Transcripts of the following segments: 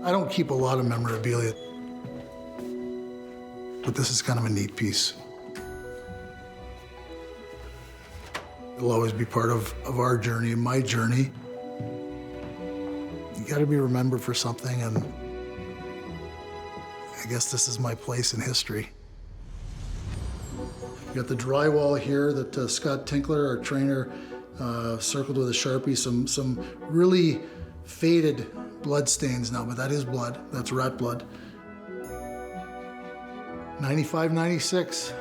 I don't keep a lot of memorabilia, but this is kind of a neat piece. It'll always be part of our journey, my journey. You gotta be remembered for something, and I guess this is my place in history. You got the drywall here that Scott Tinkler, our trainer, circled with a Sharpie, some really faded blood stains now, but that is blood, that's rat blood. 95, 96.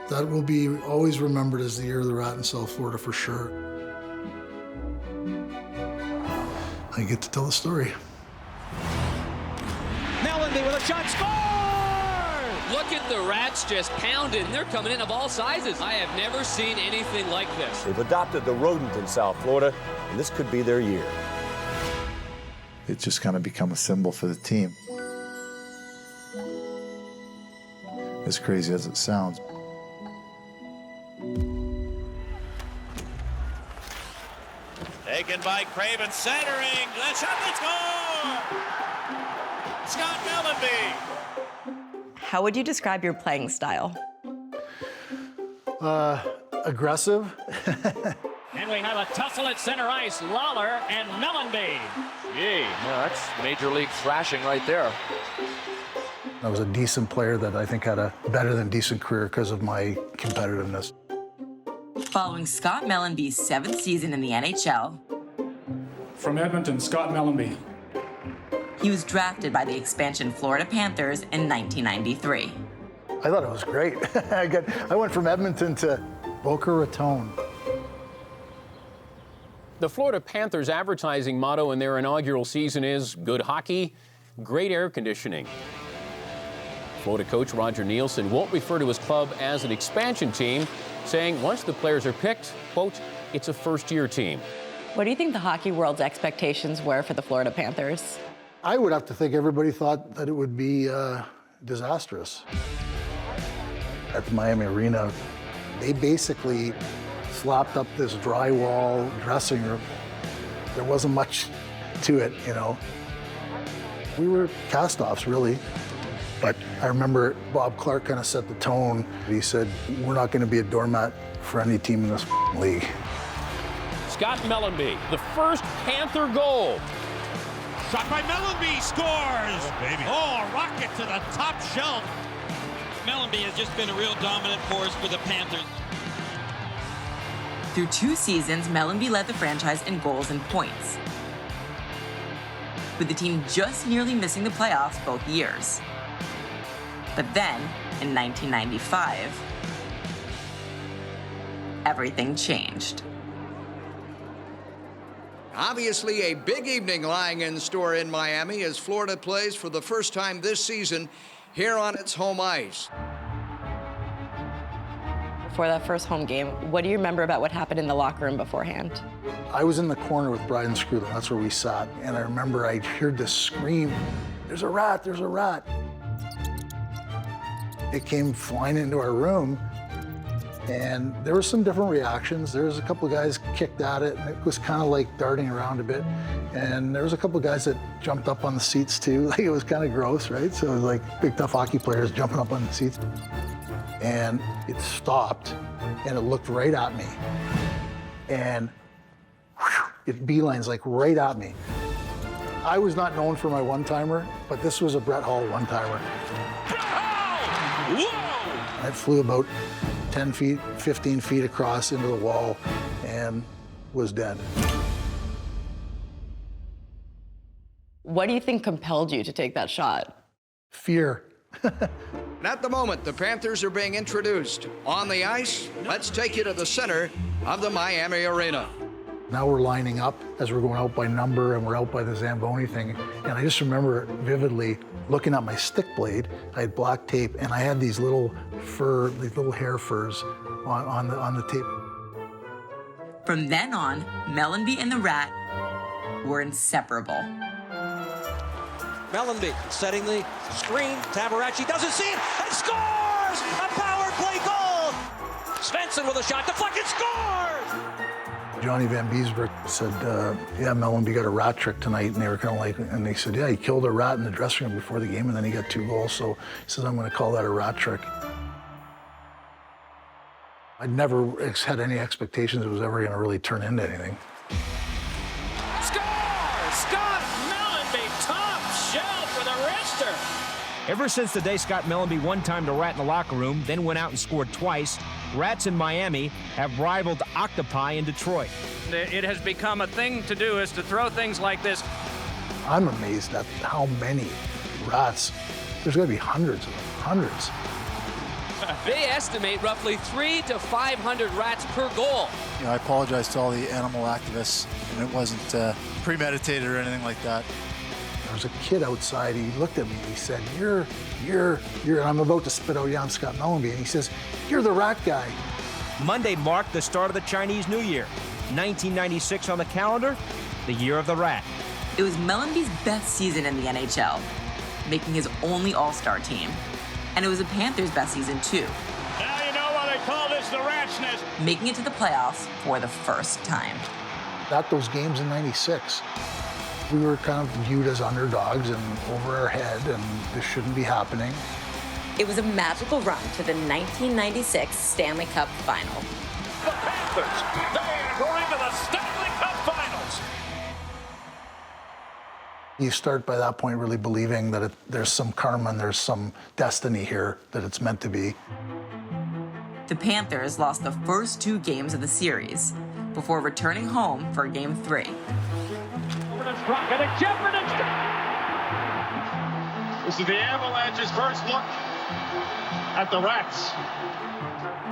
That will be always remembered as the year of the rat in South Florida for sure. I get to tell the story. Mellanby with a shot, score! Look at the Rats just pounded, and they're coming in of all sizes. I have never seen anything like this. They've adopted the rodent in South Florida, and this could be their year. It's just kind of become a symbol for the team. As crazy as it sounds. Taken by Craven, centering, the shot, let's go! Scott Mellanby. How would you describe your playing style? Aggressive. And we have a tussle at center ice, Lawler and Mellanby. Gee, that's major league thrashing right there. I was a decent player that I think had a better than decent career because of my competitiveness. Following Scott Mellanby's 7th season in the NHL, from Edmonton, Scott Mellanby. he was drafted by the expansion Florida Panthers in 1993. I thought it was great. I went from Edmonton to Boca Raton. The Florida Panthers advertising motto in their inaugural season is good hockey, great air conditioning. Florida coach Roger Nielsen won't refer to his club as an expansion team, saying once the players are picked, quote, it's a first-year team. What do you think the hockey world's expectations were for the Florida Panthers? I would have to think everybody thought that it would be disastrous. At the Miami Arena, they basically slapped up this drywall dressing room. There wasn't much to it, you know. We were cast-offs, really. But I remember Bob Clark kind of set the tone. He said, we're not going to be a doormat for any team in this league. Scott Mellanby, the first Panther goal. Shot by Mellanby, scores! Oh, baby. Oh, a rocket to the top shelf. Mellanby has just been a real dominant force for the Panthers. Through 2 seasons, Mellanby led the franchise in goals and points, with the team just nearly missing the playoffs both years. But then, in 1995, everything changed. Obviously, a big evening lying in store in Miami as Florida plays for the first time this season here on its home ice. Before that first home game, what do you remember about what happened in the locker room beforehand? I was in the corner with Brian Screwlin. That's where we sat. And I remember I heard this scream, there's a rat, there's a rat. It came flying into our room, and there were some different reactions. There was a couple of guys kicked at it, and it was kind of like darting around a bit. And there was a couple of guys that jumped up on the seats too. Like, it was kind of gross, right? So it was like big tough hockey players jumping up on the seats. And it stopped, and it looked right at me. And it beelines like right at me. I was not known for my one-timer, but this was a Brett Hall one-timer. Whoa! I flew about 10 feet, 15 feet across into the wall and was dead. What do you think compelled you to take that shot? Fear. At the moment, the Panthers are being introduced. On the ice, let's take you to the center of the Miami Arena. Now we're lining up as we're going out by number, and we're out by the Zamboni thing. And I just remember vividly looking at my stick blade. I had black tape, and I had these little hair furs on the tape. From then on, Mellanby and the Rat were inseparable. Mellanby setting the screen. Tabaracci doesn't see it and scores! A power play goal! Svensson with a shot, deflected, scores! Johnny Van Beesbroek said, yeah, Mellanby got a rat trick tonight, and they were kind of like, and they said, yeah, he killed a rat in the dressing room before the game, and then he got 2 goals, so he says, I'm going to call that a rat trick. I'd never had any expectations it was ever going to really turn into anything. Score! Scott Mellanby, top shelf with a wrister. Ever since the day Scott Mellanby one time to rat in the locker room, then went out and scored twice, Rats in Miami have rivaled octopi in Detroit. It has become a thing to do is to throw things like this. I'm amazed at how many rats. There's got to be hundreds of them, hundreds. They estimate roughly 300 to 500 rats per goal. You know, I apologize to all the animal activists, and it wasn't premeditated or anything like that. There was a kid outside, he looked at me and he said, you're, and I'm about to spit out, yeah, I'm Scott Mellanby, and he says, you're the rat guy. Monday marked the start of the Chinese New Year. 1996 on the calendar, the year of the rat. It was Mellanby's best season in the NHL, making his only All-Star team. And it was the Panthers' best season, too. Now you know why they call this the rat's nest. Making it to the playoffs for the first time. At those games in '96, we were kind of viewed as underdogs and over our head, and this shouldn't be happening. It was a magical run to the 1996 Stanley Cup final. The Panthers, they are going to the Stanley Cup Finals. You start by that point really believing that there's some karma and there's some destiny here, that it's meant to be. The Panthers lost the first 2 games of the series before returning home for Game 3. This is the Avalanche's first look at the Rats.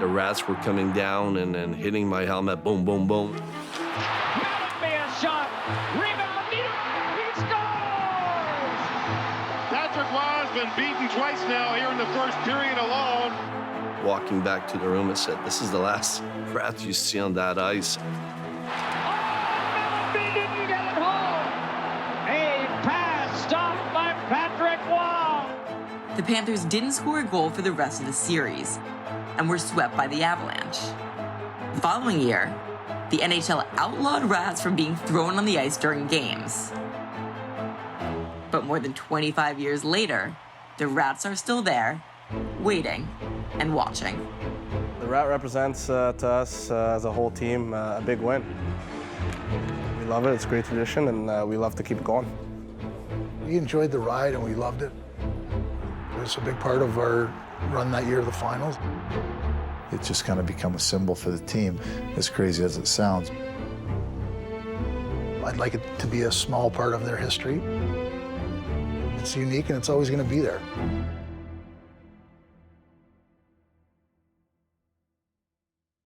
The Rats were coming down and hitting my helmet. Boom, boom, boom. Mellanby a shot. Rebound. He scores! Patrick Waugh's been beaten twice now here in the first period alone. Walking back to the room, I said, this is the last Rats you see on that ice. Mellanby didn't get it home. A pass stopped by Patrick Waugh. The Panthers didn't score a goal for the rest of the series and were swept by the Avalanche. The following year, the NHL outlawed rats from being thrown on the ice during games. But more than 25 years later, the rats are still there, waiting and watching. The rat represents to us as a whole team a big win. We love it, it's a great tradition, and we love to keep it going. We enjoyed the ride and we loved it. It was a big part of our run that year to the finals. It's just kind of become a symbol for the team, as crazy as it sounds. I'd like it to be a small part of their history. It's unique and it's always going to be there.